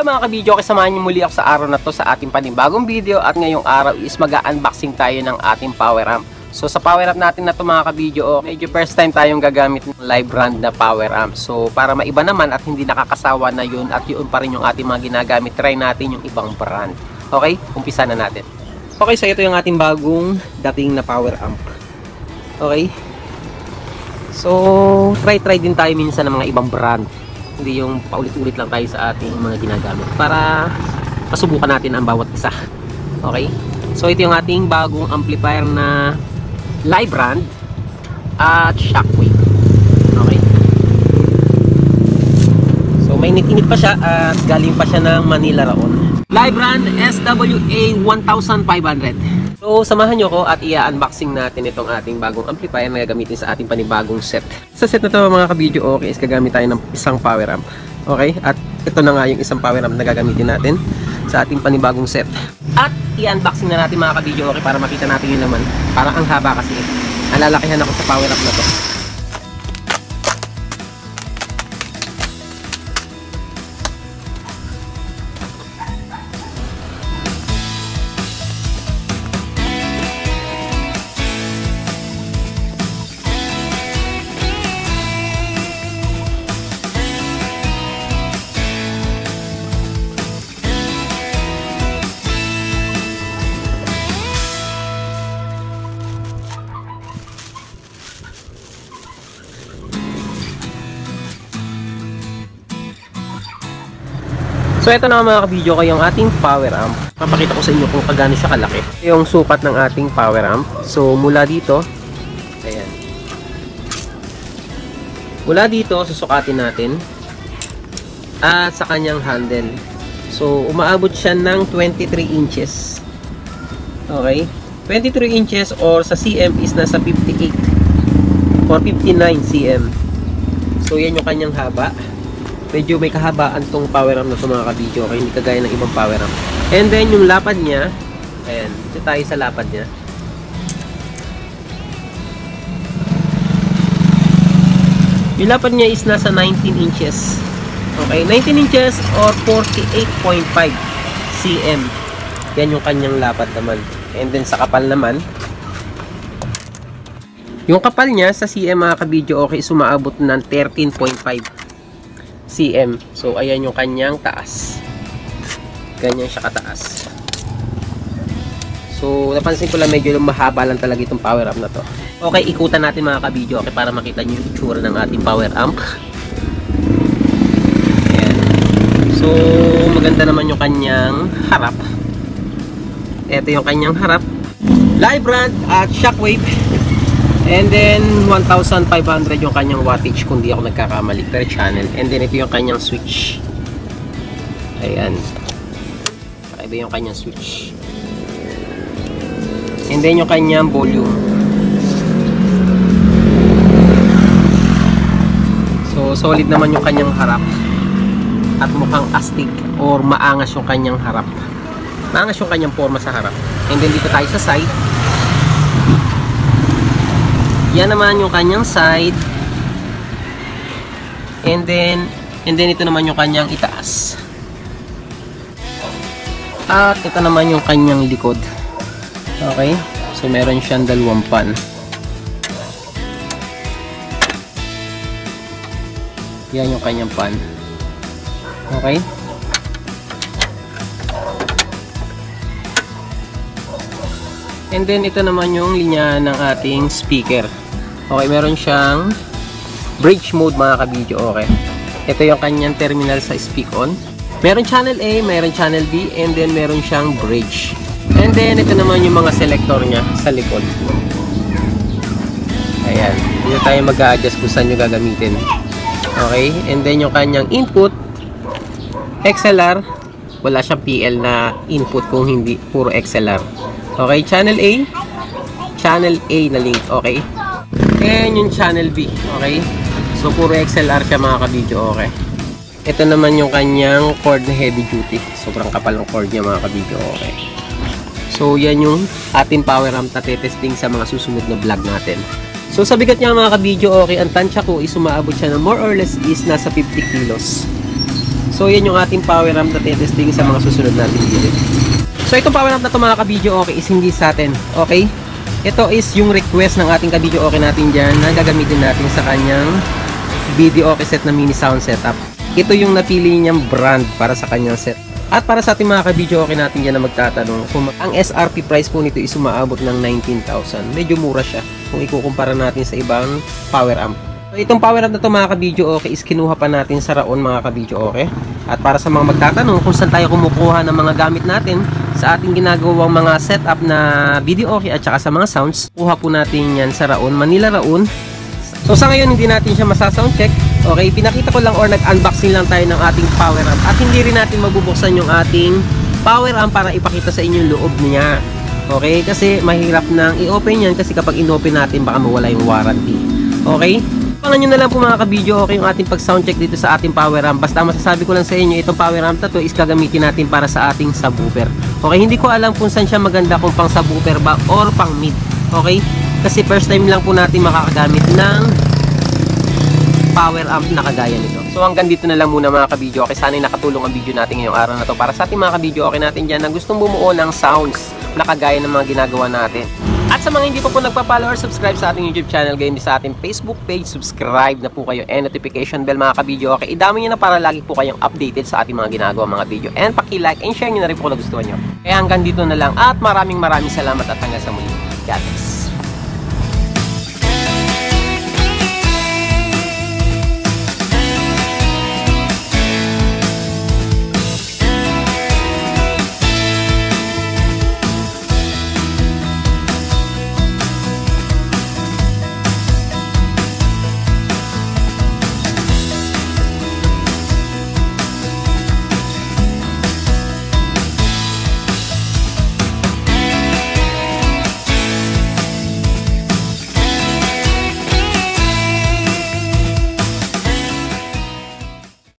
Hello mga kabidyo, kasamahan niyo muli ako sa araw na to sa ating panibagong video. At ngayong araw is mag-unboxing tayo ng ating power amp. So sa power amp natin na to mga kabidyo, medyo first time tayong gagamit ng live brand na power amp. So para maiba naman at hindi nakakasawa na yun at yun pa rin yung ating mga ginagamit, try natin yung ibang brand. Okay, umpisa na natin. Okay, so ito yung ating bagong dating na power amp. Okay, so try din tayo minsan ng mga ibang brand. Hindi yung paulit-ulit lang tayo sa ating mga ginagamit para masubukan natin ang bawat isa. Okay, so ito yung ating bagong amplifier na live brand at Shockwave. Okay, so may init pa siya at galing pa siya ng Manila Raon. Live brand SWA 1500. So samahan nyo ko at i-unboxing natin itong ating bagong amplifier na gagamitin sa ating panibagong set. Sa set na to mga kabidyo, okay, is gagamit tayo ng isang power amp. Okay, at ito na nga yung isang power amp na gagamitin natin sa ating panibagong set. At i-unboxing na natin mga kabidyo, okay, para makita natin yung laman. Parang ang haba kasi. Alalakihan ako sa power amp na to. So ito na mga kabidyo ko yung ating power amp. Papakita ko sa inyo kung kagano siya kalaki. Yung sukat ng ating power amp. So mula dito, ayan. Mula dito, susukatin natin. At sa kanyang handle. So umaabot siya ng 23 inches. Okay? 23 inches or sa cm is nasa 58 or 59 cm. So yan yung kanyang haba. Medyo may kahabaan tong power amp na ito mga kabidyo, okay? Hindi kagaya ng ibang power amp. And then yung lapad niya, ayan, ito tayo sa lapad niya. Yung lapad niya is nasa 19 inches. Okay, 19 inches or 48.5 cm. Yan yung kanyang lapad naman. And then sa kapal naman, yung kapal niya sa cm mga kabidyo, okay, sumaabot ng 13.5 cm. So ayan yung kanyang taas. Ganyan siya kataas. So napansin ko lang medyo mahaba lang talaga itong power amp na to. Okay, ikutan natin mga kabidyo, okay, para makita nyo yung itsura ng ating power amp. Ayan. So maganda naman yung kanyang harap. Ito yung kanyang harap. Live brand at Shockwave. And then 1,500 yung kanyang wattage kung di ako nagkakamali per channel. And then ito yung kanyang switch. Ayan. Iba yung kanyang switch. And then yung kanyang volume. So solid naman yung kanyang harap. At mukhang astig or maangas yung kanyang harap. Maangas yung kanyang forma sa harap. And then dito tayo sa side. Yan naman yung kanyang side. And then ito naman yung kanyang itaas. At ito naman yung kanyang likod. Okay? So meron siyang dalawang pan. Yan yung kanyang pan. Okay? And then ito naman yung linya ng ating speaker. Okay, meron siyang bridge mode mga kabidyo, okay. Ito yung kanyang terminal sa speak on. Meron channel A, meron channel B, and then meron siyang bridge. And then ito naman yung mga selector niya sa likod. Ayan, dito tayo mag-a-adjust kung saan nyo gagamitin. Okay, and then yung kanyang input XLR, wala siyang PL na input kung hindi puro XLR. Okay, channel A na link, okay. And yung channel B, okay. So puro XLR siya mga kabidyo, okay. Ito naman yung kanyang cord na heavy duty. Sobrang kapal ng cord niya mga kabidyo, okay. So yan yung ating power amp na testing sa mga susunod na vlog natin. So sa bigat niya mga kabidyo, okay, ang tansya ko is umaabot siya ng more or less is nasa 50 kilos. So yan yung ating power amp na testing sa mga susunod nating video. So itong power amp na to mga ka-video okay is hindi sa atin. Okay? Ito is yung request ng ating ka-video okay natin dyan na gagamitin natin sa kanyang video okay set na mini sound setup. Ito yung napili niyang brand para sa kanyang set. At para sa ating mga ka-video okay natin dyan na magtatanong, kung ang SRP price po nito is umaabot ng 19,000. Medyo mura siya kung ikukumpara natin sa ibang power amp. So itong power amp na to mga ka-video okay is kinuha pa natin sa Raon mga ka-video okay. At para sa mga magtatanong kung saan tayo kumukuha ng mga gamit natin sa ating ginagawang mga setup na video okay at saka sa mga sounds, kuha po natin yan sa Raon, Manila Raon. So sa ngayon hindi natin siya masasound check. Okay, pinakita ko lang or nag-unboxing lang tayo ng ating power amp at hindi rin natin mabubuksan yung ating power amp para ipakita sa inyo yung loob niya. Okay, kasi mahirap nang i-open yan kasi kapag in-open natin baka mawala yung warranty. Okay? Pangan nyo na lang po mga ka-video okay yung ating pag-sound check dito sa ating power amp. Basta masasabi ko lang sa inyo itong power amp na to is gagamitin natin para sa ating subwoofer. Okay, hindi ko alam kung saan siya maganda, kung pang subwoofer ba or pang mid. Okay? Kasi first time lang po natin makakagamit ng power amp na kagaya nito. So hanggang dito na lang muna mga ka-video okay. Sana'y nakatulong ang video natin ngayong araw na to para sa ating mga ka-video okay natin dyan na gustong bumuo ng sounds na kagaya ng mga ginagawa natin. At sa mga hindi pa po nagpa-follow or subscribe sa ating YouTube channel, gayon din sa ating Facebook page, subscribe na po kayo and notification bell mga ka-video okay. Idami nyo na para lagi po kayong updated sa ating mga ginagawa mga video. And paki-like and share nyo na rin po kung nagustuhan nyo. Kaya hanggang dito na lang at maraming salamat at hanggang sa muli. God bless.